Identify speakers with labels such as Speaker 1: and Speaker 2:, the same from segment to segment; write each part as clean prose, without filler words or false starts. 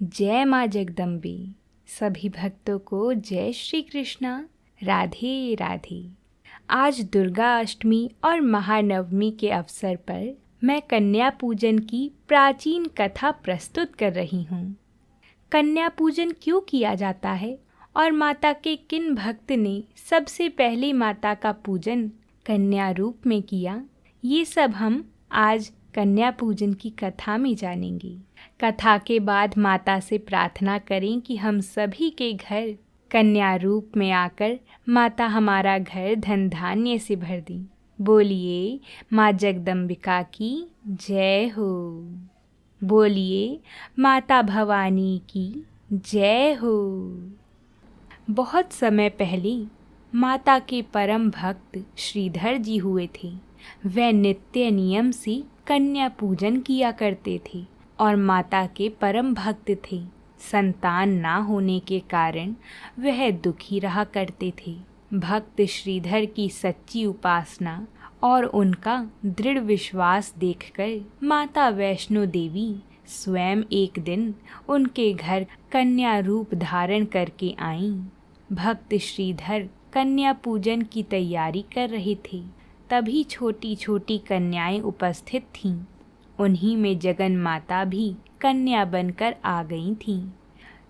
Speaker 1: जय माँ जगदम्बे। सभी भक्तों को जय श्री कृष्णा। राधे राधे। आज दुर्गा अष्टमी और महानवमी के अवसर पर मैं कन्या पूजन की प्राचीन कथा प्रस्तुत कर रही हूँ। कन्या पूजन क्यों किया जाता है और माता के किन भक्त ने सबसे पहले माता का पूजन कन्या रूप में किया, ये सब हम आज कन्या पूजन की कथा में जानेंगे। कथा के बाद माता से प्रार्थना करें कि हम सभी के घर कन्या रूप में आकर माता हमारा घर धन धान्य से भर दी। बोलिए माँ जगदम्बिका की जय हो। बोलिए माता भवानी की जय हो। बहुत समय पहले माता के परम भक्त श्रीधर जी हुए थे। वह नित्य नियम से कन्या पूजन किया करते थे और माता के परम भक्त थे। संतान ना होने के कारण वह दुखी रहा करते थे। भक्त श्रीधर की सच्ची उपासना और उनका दृढ़ विश्वास देखकर माता वैष्णो देवी स्वयं एक दिन उनके घर कन्या रूप धारण करके आईं। भक्त श्रीधर कन्या पूजन की तैयारी कर रहे थे। तभी छोटी छोटी कन्याएं उपस्थित थीं। उन्हीं में जगन माता भी कन्या बनकर आ गई थीं।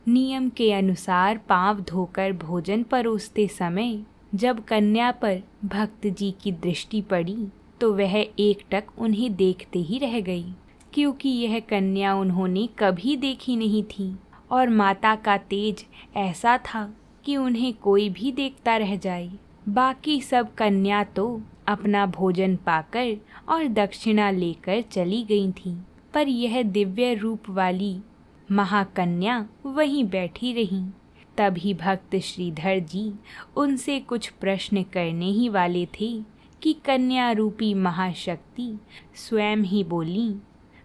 Speaker 1: नियम के अनुसार पांव धोकर भोजन परोसते समय जब कन्या पर भक्त जी की दृष्टि पड़ी तो वह एकटक उन्हें देखते ही रह गई, क्योंकि यह कन्या उन्होंने कभी देखी नहीं थी और माता का तेज ऐसा था कि उन्हें कोई भी देखता रह जाए। बाकी सब कन्या तो अपना भोजन पाकर और दक्षिणा लेकर चली गई थीं, पर यह दिव्य रूप वाली महाकन्या वहीं बैठी रहीं। तभी भक्त श्रीधर जी उनसे कुछ प्रश्न करने ही वाले थे कि कन्या रूपी महाशक्ति स्वयं ही बोली,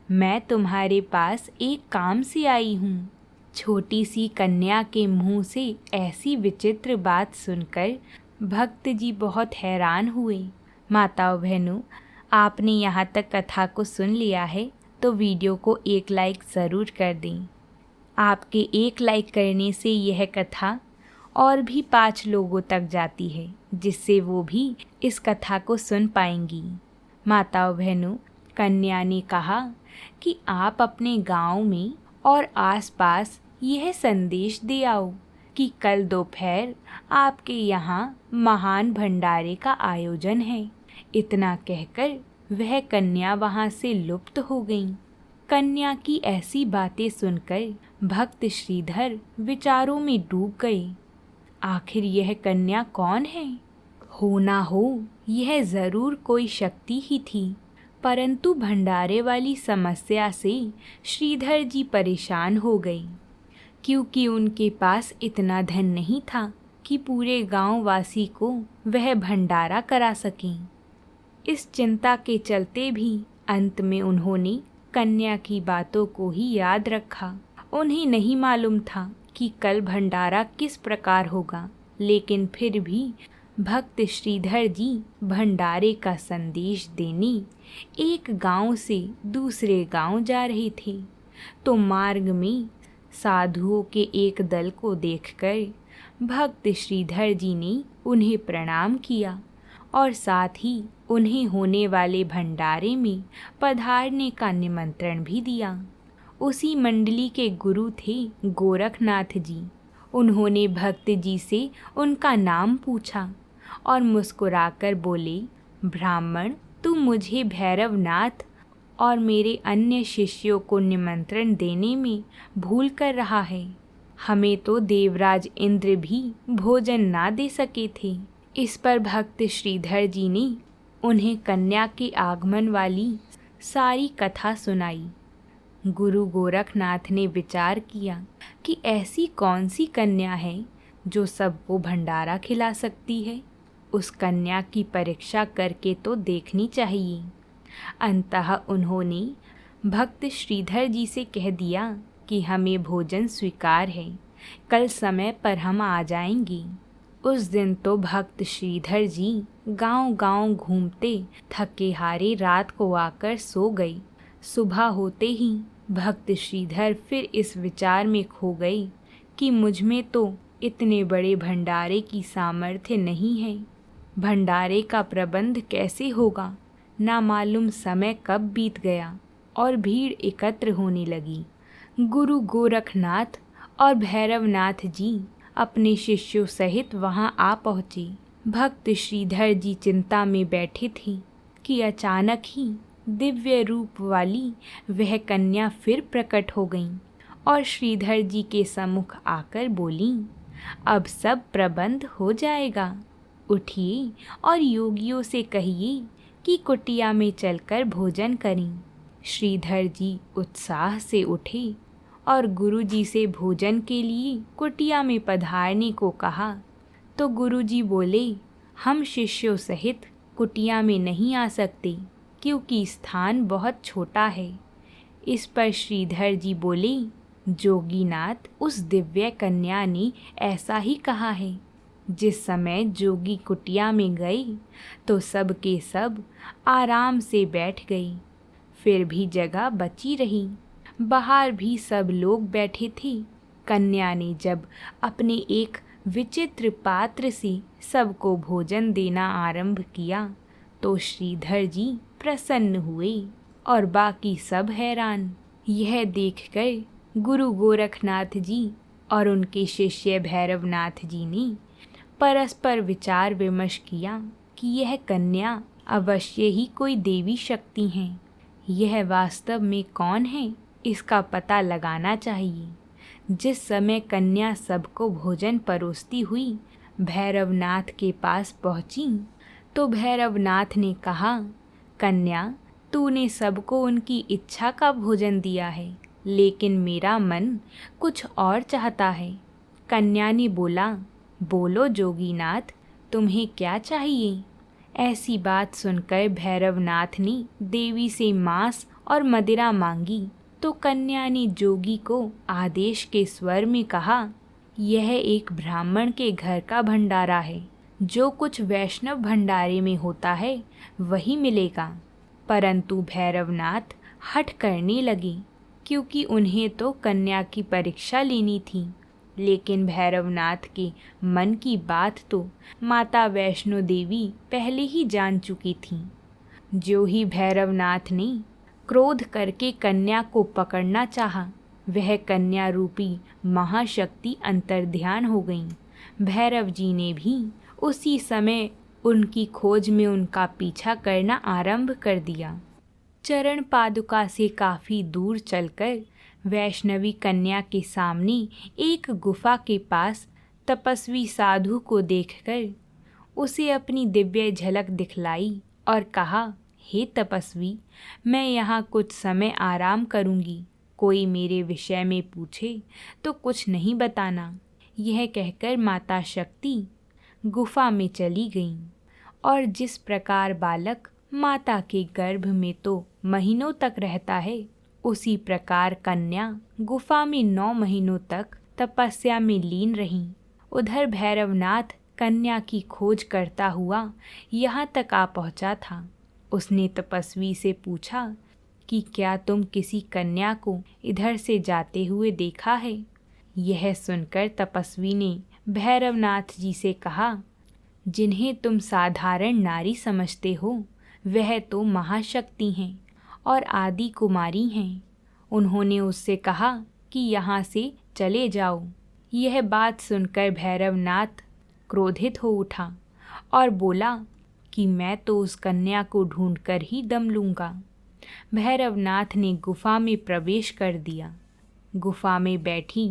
Speaker 1: मैं तुम्हारे पास एक काम से आई हूँ। छोटी सी कन्या के मुंह से ऐसी विचित्र बात सुनकर भक्त जी बहुत हैरान हुए। माताओं बहनों, आपने यहाँ तक कथा को सुन लिया है तो वीडियो को एक लाइक ज़रूर कर दें। आपके एक लाइक करने से यह कथा और भी 5 लोगों तक जाती है, जिससे वो भी इस कथा को सुन पाएंगी। माताओं बहनों, कन्या ने कहा कि आप अपने गांव में और आसपास यह संदेश दे आओ कि कल दोपहर आपके यहाँ महान भंडारे का आयोजन है। इतना कहकर वह कन्या वहाँ से लुप्त हो गई। कन्या की ऐसी बातें सुनकर भक्त श्रीधर विचारों में डूब गए। आखिर यह कन्या कौन है? हो ना हो यह ज़रूर कोई शक्ति ही थी। परंतु भंडारे वाली समस्या से श्रीधर जी परेशान हो गए, क्योंकि उनके पास इतना धन नहीं था कि पूरे गांव वासी को वह भंडारा करा सकें। इस चिंता के चलते भी अंत में उन्होंने कन्या की बातों को ही याद रखा। उन्हें नहीं मालूम था कि कल भंडारा किस प्रकार होगा, लेकिन फिर भी भक्त श्रीधर जी भंडारे का संदेश देने एक गांव से दूसरे गांव जा रहे थे। तो मार्ग में साधुओं के एक दल को देखकर भक्त श्रीधर जी ने उन्हें प्रणाम किया और साथ ही उन्हें होने वाले भंडारे में पधारने का निमंत्रण भी दिया। उसी मंडली के गुरु थे गोरखनाथ जी। उन्होंने भक्त जी से उनका नाम पूछा और मुस्कुराकर बोले, ब्राह्मण, तू मुझे भैरवनाथ और मेरे अन्य शिष्यों को निमंत्रण देने में भूल कर रहा है। हमें तो देवराज इंद्र भी भोजन ना दे सके थे। इस पर भक्त श्रीधर जी ने उन्हें कन्या के आगमन वाली सारी कथा सुनाई। गुरु गोरखनाथ ने विचार किया कि ऐसी कौन सी कन्या है जो सबको भंडारा खिला सकती है। उस कन्या की परीक्षा करके तो देखनी चाहिए। अंततः उन्होंने भक्त श्रीधर जी से कह दिया कि हमें भोजन स्वीकार है, कल समय पर हम आ जाएंगे। उस दिन तो भक्त श्रीधर जी गांव-गांव घूमते थके हारे रात को आकर सो गई। सुबह होते ही भक्त श्रीधर फिर इस विचार में खो गई कि मुझ में तो इतने बड़े भंडारे की सामर्थ्य नहीं है। भंडारे का प्रबंध कैसे होगा। ना मालूम समय कब बीत गया और भीड़ एकत्र होने लगी। गुरु गोरखनाथ और भैरवनाथ जी अपने शिष्यों सहित वहां आ पहुँचे। भक्त श्रीधर जी चिंता में बैठे थे कि अचानक ही दिव्य रूप वाली वह कन्या फिर प्रकट हो गई और श्रीधर जी के सम्मुख आकर बोली, अब सब प्रबंध हो जाएगा। उठिए और योगियों से कहिए कि कुटिया में चलकर भोजन करें। श्रीधर जी उत्साह से उठे और गुरुजी से भोजन के लिए कुटिया में पधारने को कहा तो गुरुजी बोले, हम शिष्यों सहित कुटिया में नहीं आ सकते क्योंकि स्थान बहुत छोटा है। इस पर श्रीधर जी बोले, जोगीनाथ, उस दिव्य कन्या ने ऐसा ही कहा है। जिस समय जोगी कुटिया में गए तो सब के सब आराम से बैठ गए, फिर भी जगह बची रही। बाहर भी सब लोग बैठे थे। कन्या ने जब अपने एक विचित्र पात्र से सबको भोजन देना आरंभ किया तो श्रीधर जी प्रसन्न हुए और बाकी सब हैरान। यह देखकर गुरु गोरखनाथ जी और उनके शिष्य भैरवनाथ जी ने परस्पर विचार विमर्श किया कि यह कन्या अवश्य ही कोई देवी शक्ति है। यह वास्तव में कौन है, इसका पता लगाना चाहिए। जिस समय कन्या सबको भोजन परोसती हुई भैरवनाथ के पास पहुंची तो भैरवनाथ ने कहा, कन्या, तूने सबको उनकी इच्छा का भोजन दिया है, लेकिन मेरा मन कुछ और चाहता है। कन्या ने बोला, बोलो जोगीनाथ, तुम्हें क्या चाहिए। ऐसी बात सुनकर भैरवनाथ ने देवी से मांस और मदिरा मांगी तो कन्या ने जोगी को आदेश के स्वर में कहा, यह एक ब्राह्मण के घर का भंडारा है। जो कुछ वैष्णव भंडारे में होता है वही मिलेगा। परंतु भैरवनाथ हठ करने लगे क्योंकि उन्हें तो कन्या की परीक्षा लेनी थी। लेकिन भैरवनाथ के मन की बात तो माता वैष्णो देवी पहले ही जान चुकी थीं। जो ही भैरवनाथ ने क्रोध करके कन्या को पकड़ना चाहा, वह कन्या रूपी महाशक्ति अंतर्ध्यान हो गई। भैरव जी ने भी उसी समय उनकी खोज में उनका पीछा करना आरंभ कर दिया। चरण पादुका से काफ़ी दूर चलकर वैष्णवी कन्या के सामने एक गुफा के पास तपस्वी साधु को देखकर उसे अपनी दिव्य झलक दिखलाई और कहा, हे तपस्वी, मैं यहाँ कुछ समय आराम करूँगी। कोई मेरे विषय में पूछे तो कुछ नहीं बताना। यह कहकर माता शक्ति गुफा में चली गईं और जिस प्रकार बालक माता के गर्भ में तो महीनों तक रहता है, उसी प्रकार कन्या गुफा में 9 महीनों तक तपस्या में लीन रही। उधर भैरवनाथ कन्या की खोज करता हुआ यहाँ तक आ पहुँचा था। उसने तपस्वी से पूछा कि क्या तुम किसी कन्या को इधर से जाते हुए देखा है। यह सुनकर तपस्वी ने भैरवनाथ जी से कहा, जिन्हें तुम साधारण नारी समझते हो वह तो महाशक्ति हैं और आदि कुमारी हैं। उन्होंने उससे कहा कि यहाँ से चले जाओ। यह बात सुनकर भैरवनाथ क्रोधित हो उठा और बोला कि मैं तो उस कन्या को ढूंढकर ही दम लूँगा। भैरवनाथ ने गुफा में प्रवेश कर दिया। गुफा में बैठी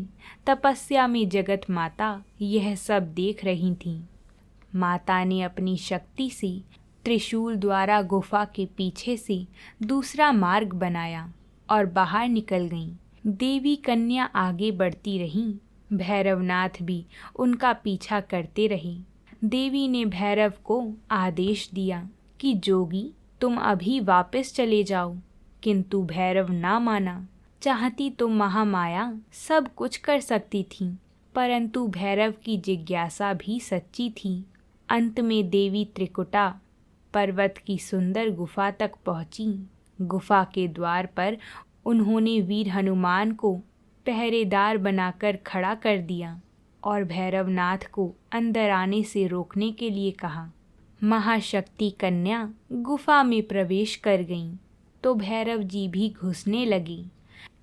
Speaker 1: तपस्या में जगत माता यह सब देख रही थीं। माता ने अपनी शक्ति से त्रिशूल द्वारा गुफा के पीछे से दूसरा मार्ग बनाया और बाहर निकल गईं। देवी कन्या आगे बढ़ती रहीं। भैरवनाथ भी उनका पीछा करते रहे। देवी ने भैरव को आदेश दिया कि जोगी, तुम अभी वापस चले जाओ, किंतु भैरव ना माना। चाहती तो महामाया सब कुछ कर सकती थी, परंतु भैरव की जिज्ञासा भी सच्ची थी। अंत में देवी त्रिकुटा पर्वत की सुंदर गुफा तक पहुंची। गुफा के द्वार पर उन्होंने वीर हनुमान को पहरेदार बनाकर खड़ा कर दिया और भैरवनाथ को अंदर आने से रोकने के लिए कहा। महाशक्ति कन्या गुफा में प्रवेश कर गईं, तो भैरव जी भी घुसने लगी।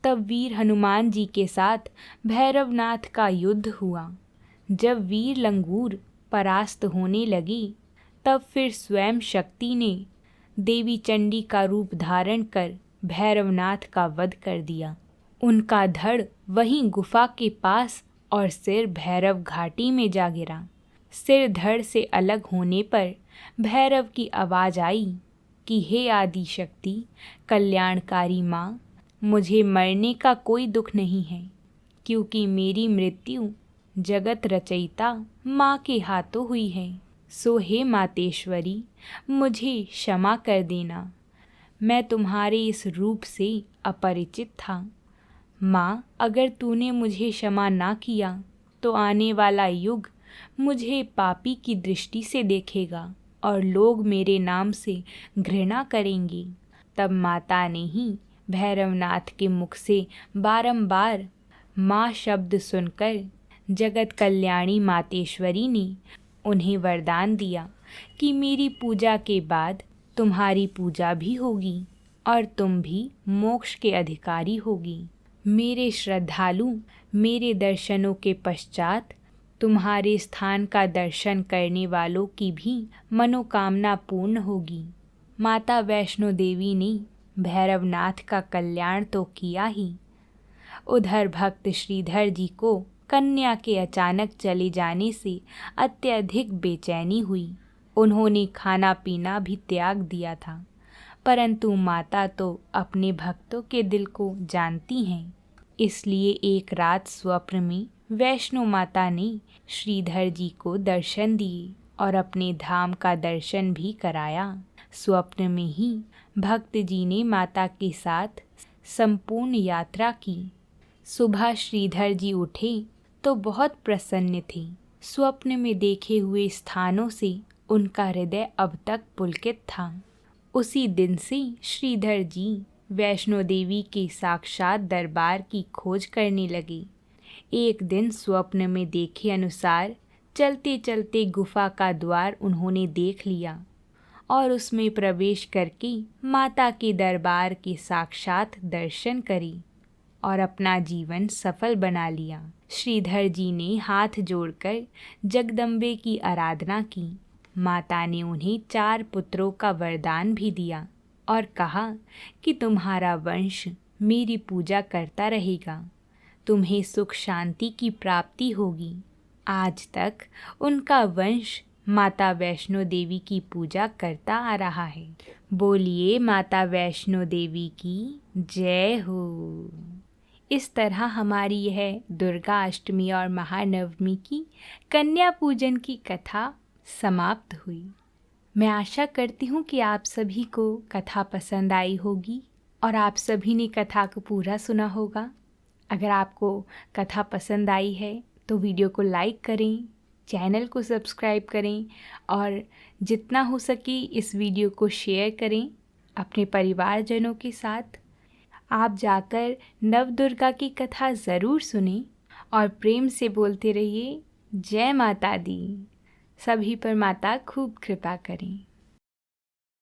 Speaker 1: तब वीर हनुमान जी के साथ भैरवनाथ का युद्ध हुआ। जब वीर लंगूर परास्त होने लगी, तब फिर स्वयं शक्ति ने देवी चंडी का रूप धारण कर भैरवनाथ का वध कर दिया। उनका धड़ वहीं गुफा के पास और सिर भैरव घाटी में जा गिरा। सिर धड़ से अलग होने पर भैरव की आवाज़ आई कि हे आदि शक्ति, कल्याणकारी माँ, मुझे मरने का कोई दुख नहीं है, क्योंकि मेरी मृत्यु जगत रचयिता माँ के हाथों हुई है। सो हे मातेश्वरी, मुझे क्षमा कर देना, मैं तुम्हारे इस रूप से अपरिचित था। माँ, अगर तूने मुझे क्षमा ना किया तो आने वाला युग मुझे पापी की दृष्टि से देखेगा और लोग मेरे नाम से घृणा करेंगे। तब माता ने ही भैरवनाथ के मुख से बारंबार माँ शब्द सुनकर जगत कल्याणी मातेश्वरी ने उन्हें वरदान दिया कि मेरी पूजा के बाद तुम्हारी पूजा भी होगी और तुम भी मोक्ष के अधिकारी होगी। मेरे श्रद्धालु मेरे दर्शनों के पश्चात तुम्हारे स्थान का दर्शन करने वालों की भी मनोकामना पूर्ण होगी। माता वैष्णो देवी ने भैरवनाथ का कल्याण तो किया ही, उधर भक्त श्रीधर जी को कन्या के अचानक चले जाने से अत्यधिक बेचैनी हुई। उन्होंने खाना पीना भी त्याग दिया था, परंतु माता तो अपने भक्तों के दिल को जानती हैं। इसलिए एक रात स्वप्न में वैष्णो माता ने श्रीधर जी को दर्शन दिए और अपने धाम का दर्शन भी कराया। स्वप्न में ही भक्त जी ने माता के साथ संपूर्ण यात्रा की। सुबह श्रीधर जी उठे तो बहुत प्रसन्न थे। स्वप्न में देखे हुए स्थानों से उनका हृदय अब तक पुलकित था। उसी दिन से श्रीधर जी वैष्णो देवी के साक्षात दरबार की खोज करने लगे। एक दिन स्वप्न में देखे अनुसार चलते चलते गुफा का द्वार उन्होंने देख लिया और उसमें प्रवेश करके माता के दरबार के साक्षात दर्शन करे और अपना जीवन सफल बना लिया। श्रीधर जी ने हाथ जोड़कर जगदम्बे की आराधना की। माता ने उन्हें 4 पुत्रों का वरदान भी दिया और कहा कि तुम्हारा वंश मेरी पूजा करता रहेगा, तुम्हें सुख शांति की प्राप्ति होगी। आज तक उनका वंश माता वैष्णो देवी की पूजा करता आ रहा है। बोलिए माता वैष्णो देवी की जय हो। इस तरह हमारी यह दुर्गा अष्टमी और महानवमी की कन्या पूजन की कथा समाप्त हुई। मैं आशा करती हूँ कि आप सभी को कथा पसंद आई होगी और आप सभी ने कथा को पूरा सुना होगा। अगर आपको कथा पसंद आई है तो वीडियो को लाइक करें, चैनल को सब्सक्राइब करें और जितना हो सके इस वीडियो को शेयर करें अपने परिवारजनों के साथ। आप जाकर नव दुर्गा की कथा ज़रूर सुनें और प्रेम से बोलते रहिए जय माता दी। सभी पर माता खूब कृपा करें।